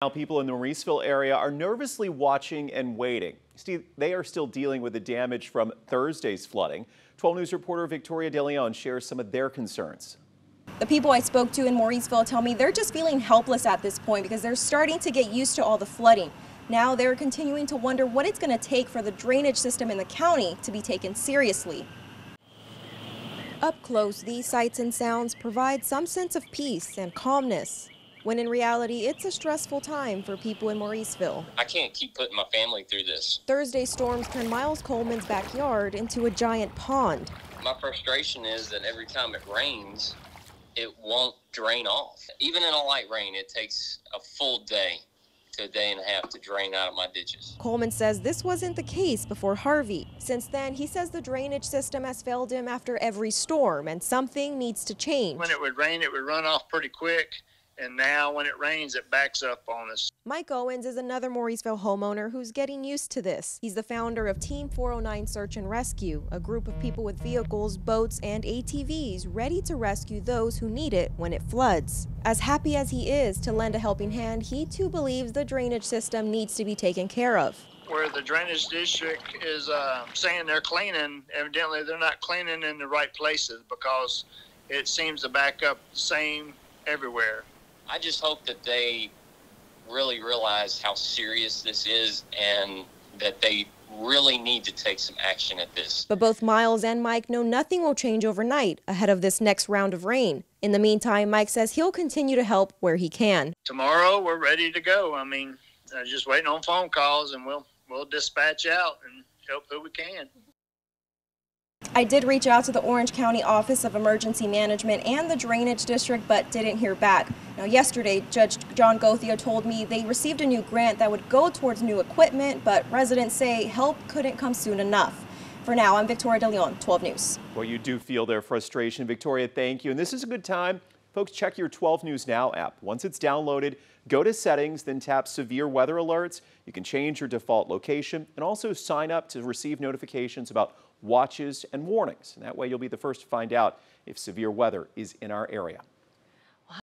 Now, people in the Mauriceville area are nervously watching and waiting. Steve, they are still dealing with the damage from Thursday's flooding. 12 News reporter Victoria De Leon shares some of their concerns. The people I spoke to in Mauriceville tell me they're just feeling helpless at this point because they're starting to get used to all the flooding. Now they're continuing to wonder what it's going to take for the drainage system in the county to be taken seriously. Up close, these sights and sounds provide some sense of peace and calmness, when in reality, it's a stressful time for people in Mauriceville. I can't keep putting my family through this. Thursday's storms turned Miles Coleman's backyard into a giant pond. My frustration is that every time it rains, it won't drain off. Even in a light rain, it takes a full day to a day and a half to drain out of my ditches. Coleman says this wasn't the case before Harvey. Since then, he says the drainage system has failed him after every storm and something needs to change. When it would rain, it would run off pretty quick. And now when it rains, it backs up on us. Mike Owens is another Mauriceville homeowner who's getting used to this. He's the founder of Team 409 Search and Rescue, a group of people with vehicles, boats, and ATVs ready to rescue those who need it when it floods. As happy as he is to lend a helping hand, he too believes the drainage system needs to be taken care of. Where the drainage district is saying they're cleaning, evidently they're not cleaning in the right places because it seems to back up the same everywhere. I just hope that they really realize how serious this is and that they really need to take some action at this. But both Miles and Mike know nothing will change overnight ahead of this next round of rain. In the meantime, Mike says he'll continue to help where he can. Tomorrow we're ready to go. I mean, just waiting on phone calls and we'll dispatch out and help who we can. I did reach out to the Orange County Office of Emergency Management and the Drainage District, but didn't hear back. Now, yesterday, Judge John Gothia told me they received a new grant that would go towards new equipment, but residents say help couldn't come soon enough. For now, I'm Victoria De Leon, 12 News. Well, you do feel their frustration, Victoria. Thank you. And this is a good time. Folks, check your 12 News Now app. Once it's downloaded, go to settings, then tap severe weather alerts. You can change your default location and also sign up to receive notifications about watches and warnings. And that way you'll be the first to find out if severe weather is in our area.